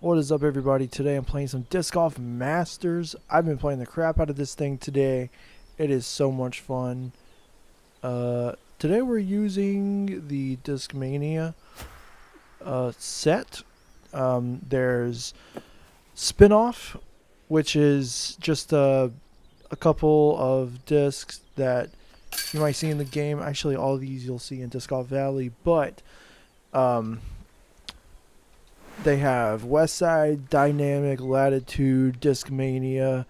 What is up, everybody? Today I'm playing some Disc Golf Masters. I've been playing the crap out of this thing today. It is so much fun. Today we're using the Discmania set. There's Spin-Off, which is just a couple of discs that you might see in the game. Actually, all of these you'll see in Disc Golf Valley, but um, they have Westside, Dynamic, Latitude, Discmania,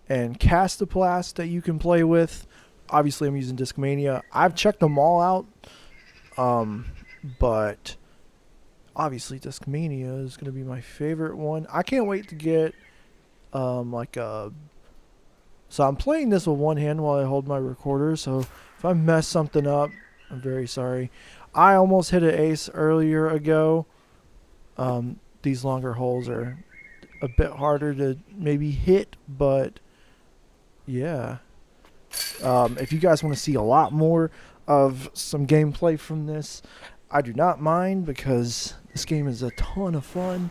and Castoplast that you can play with. Obviously, I'm using Discmania. I've checked them all out, but obviously Discmania is going to be my favorite one. I can't wait to get like a... So I'm playing this with one hand while I hold my recorder, so if I mess something up, I'm very sorry. I almost hit an ace earlier ago. These longer holes are a bit harder to maybe hit, but yeah. If you guys want to see a lot more of some gameplay from this, I do not mind because this game is a ton of fun.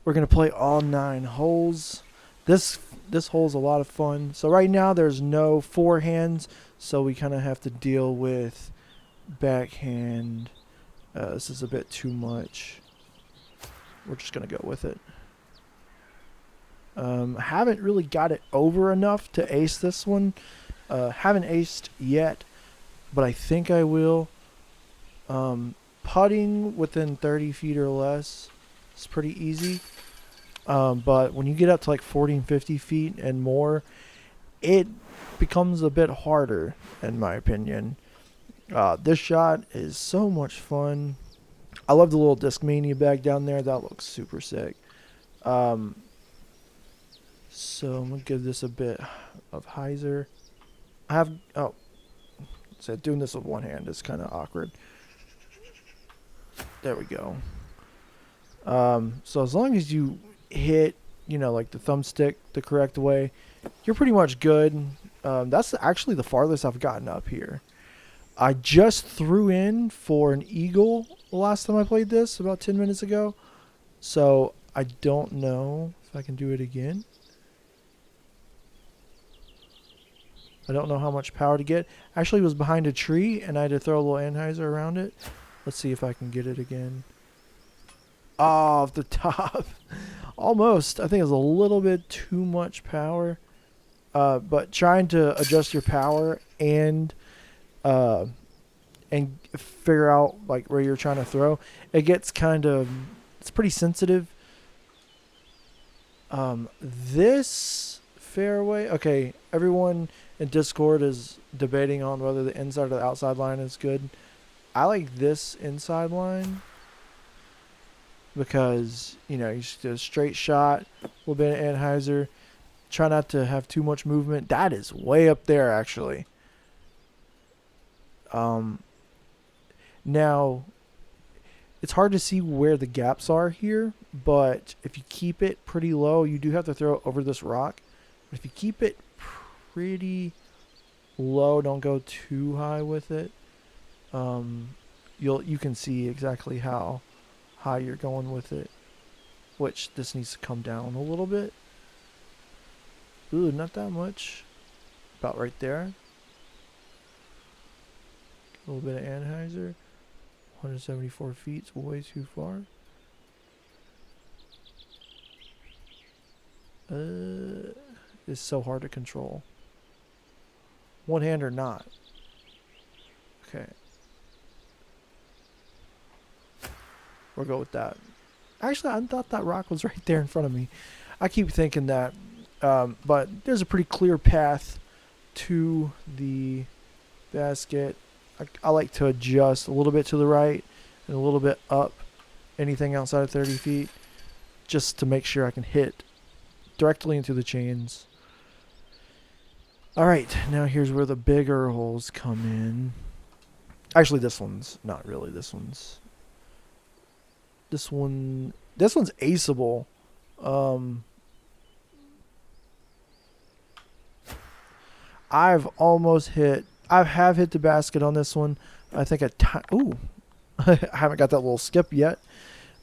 We're gonna play all 9 holes. This hole's a lot of fun. So right now there's no forehands, so we kind of have to deal with backhand. This is a bit too much. We're just going to go with it. I haven't really got it over enough to ace this one. Haven't aced yet, but I think I will. Putting within 30 feet or less is pretty easy. But when you get up to like 40 and 50 feet and more, it becomes a bit harder, in my opinion. This shot is so much fun. I love the little Discmania bag down there. That looks super sick. So I'm going to give this a bit of hyzer. So doing this with one hand is kind of awkward. There we go. So as long as you hit, like the thumbstick the correct way, you're pretty much good. That's actually the farthest I've gotten up here. I just threw in for an eagle the last time I played this, about 10 minutes ago. So I don't know if I can do it again. I don't know how much power to get. Actually, it was behind a tree, and I had to throw a little anhyzer around it. Let's see if I can get it again. Oh, off the top. Almost. I think it's a little bit too much power. But trying to adjust your power and figure out like where you're trying to throw, it gets it's pretty sensitive. This fairway, okay, everyone in Discord is debating on whether the inside or the outside line is good. I like this inside line because you just do a straight shot, a little bit of anhyzer, try not to have too much movement. That is way up there actually. Now, it's hard to see where the gaps are here, but if you keep it pretty low, you do have to throw it over this rock. But if you keep it pretty low, don't go too high with it, you can see exactly how high you're going with it, which this needs to come down a little bit. Ooh, not that much. About right there. A little bit of anhyzer. 174 feet is way too far. It's so hard to control. One hand or not. Okay. We'll go with that. Actually, I thought that rock was right there in front of me. I keep thinking that. But there's a pretty clear path to the basket. I like to adjust a little bit to the right and a little bit up, anything outside of 30 feet, just to make sure I can hit directly into the chains. Alright, now here's where the bigger holes come in. Actually, this one's not really. This one's aceable. I have hit the basket on this one. I think ooh. I haven't got that little skip yet.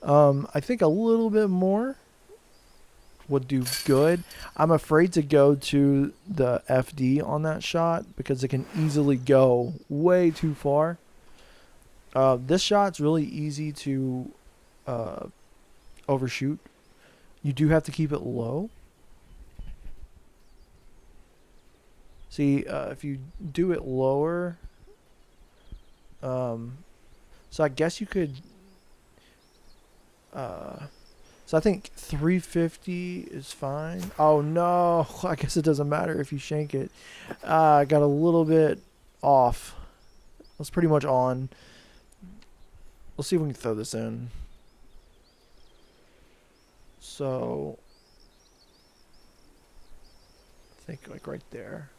I think a little bit more would do good. I'm afraid to go to the FD on that shot because it can easily go way too far. This shot's really easy to uh, overshoot. You do have to keep it low. See, if you do it lower, so I guess you could. So I think 350 is fine. Oh no, I guess it doesn't matter if you shank it. I got a little bit off. It's pretty much on. Let's see if we can throw this in. So I think like right there.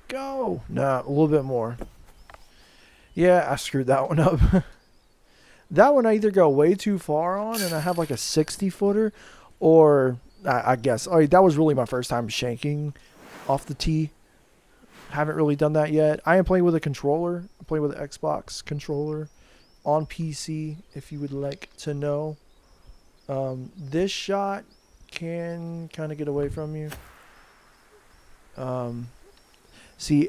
Go! Nah, a little bit more. Yeah, I screwed that one up. That one I either go way too far on and I have like a 60 footer, or I guess that was really my first time shanking off the tee. Haven't really done that yet. I am playing with a controller. I'm playing with an Xbox controller on PC, if you would like to know. This shot can kind of get away from you. See,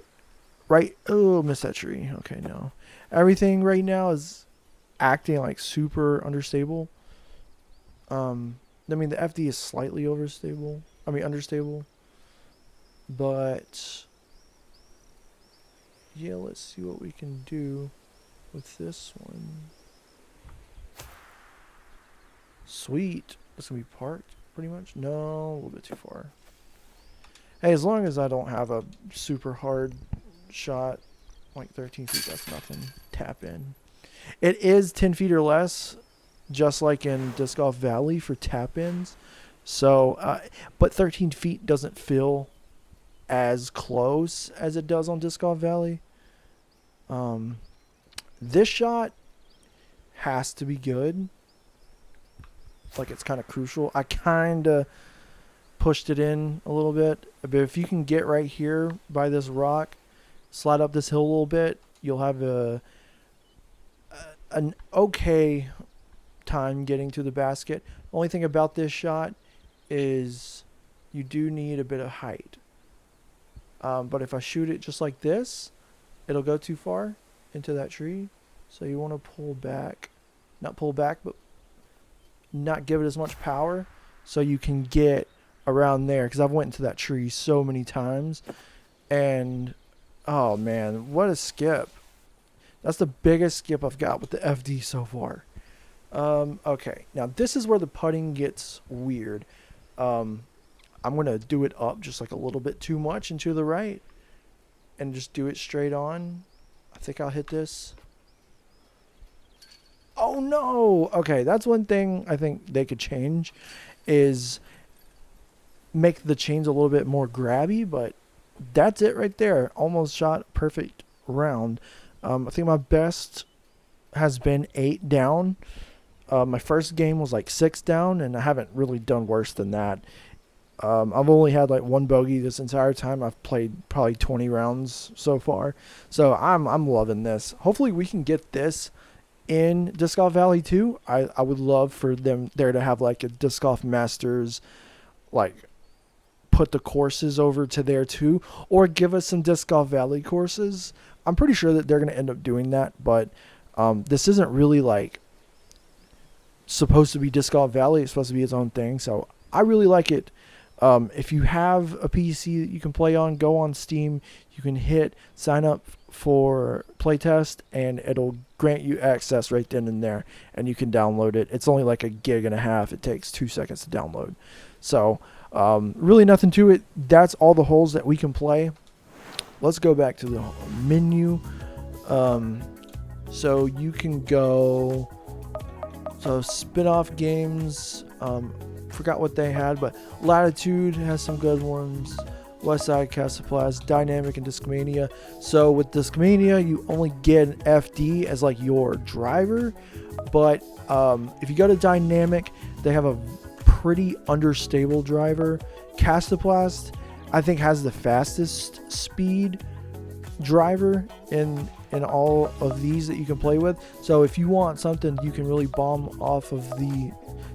right? Oh, missed that tree. Okay, no. Everything right now is acting like super understable. I mean, the FD is slightly understable. But yeah, let's see what we can do with this one. Sweet. It's gonna be parked pretty much. No, a little bit too far. Hey, as long as I don't have a super hard shot, like 13 feet, that's nothing. Tap in. It is 10 feet or less, just like in Disc Golf Valley for tap ins. So, but 13 feet doesn't feel as close as it does on Disc Golf Valley. This shot has to be good. Like, it's kind of crucial. I kind of pushed it in a little bit, but if you can get right here by this rock, slide up this hill a little bit, you'll have an okay time getting to the basket. Only thing about this shot is you do need a bit of height. But if I shoot it just like this, it'll go too far into that tree. So you want to pull back, not pull back, but not give it as much power so you can get around there. Because I've went into that tree so many times, and oh man, what a skip. That's the biggest skip I've got with the FD so far. Okay, now this is where the putting gets weird. I'm going to do it up just like a little bit too much and to the right, and just do it straight on. I think I'll hit this. Oh no! Okay, that's one thing I think they could change, is make the chains a little bit more grabby, but that's it right there. Almost shot perfect round. I think my best has been 8 down. My first game was like 6 down, and I haven't really done worse than that. I've only had like 1 bogey this entire time. I've played probably 20 rounds so far. So I'm loving this. Hopefully we can get this in Disc Golf Valley too. I would love for them there to have like a Disc Golf Masters, like put the courses over to there too, or give us some Disc Golf Valley courses. I'm pretty sure that they're going to end up doing that, but this isn't really like supposed to be Disc Golf Valley. It's supposed to be its own thing. So I really like it. If you have a PC that you can play on, go on Steam. You can hit sign up for Playtest, and it'll grant you access right then and there, and you can download it. It's only like 1.5 gigs. It takes 2 seconds to download. So really nothing to it. That's all the holes that we can play. Let's go back to the menu. So you can go, so spin-off games, forgot what they had, but Latitude has some good ones. Westside, Castaplast, Dynamic, and Discmania. So with Discmania, you only get an FD as like your driver, but if you go to Dynamic, they have a pretty understable driver. Castaplast, I think, has the fastest speed driver in in all of these that you can play with. So if you want something you can really bomb off of the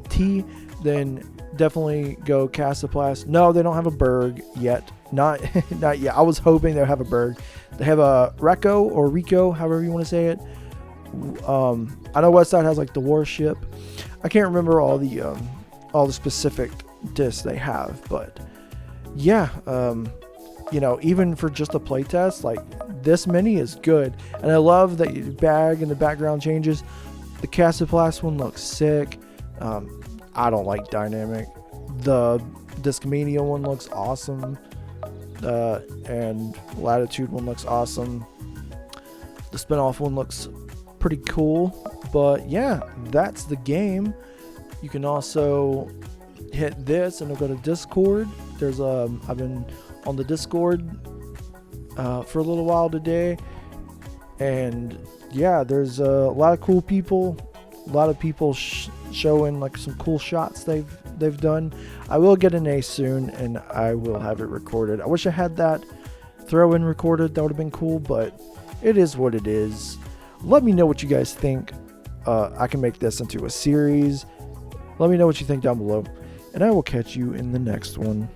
T, then definitely go Casaplast. No, they don't have a Berg yet. Not yet. I was hoping they'd have a Berg. They have a Recco or Rico, however you want to say it. I know Westside has like the Warship. I can't remember all the specific discs they have, but yeah, even for just a playtest, like this mini is good, and I love that your bag and the background changes. The Casaplast one looks sick. I don't like dynamic. The Discmania one looks awesome, and Latitude one looks awesome. The spin-off one looks pretty cool. But yeah, that's the game. You can also hit this and it'll go to Discord. There's I've been on the Discord for a little while today, and yeah, there's a lot of cool people. A lot of people showing like some cool shots they've done. I will get an ace soon, and I will have it recorded. I wish I had that throw-in recorded. That would have been cool, but it is what it is. Let me know what you guys think. I can make this into a series. Let me know what you think down below, and I will catch you in the next one.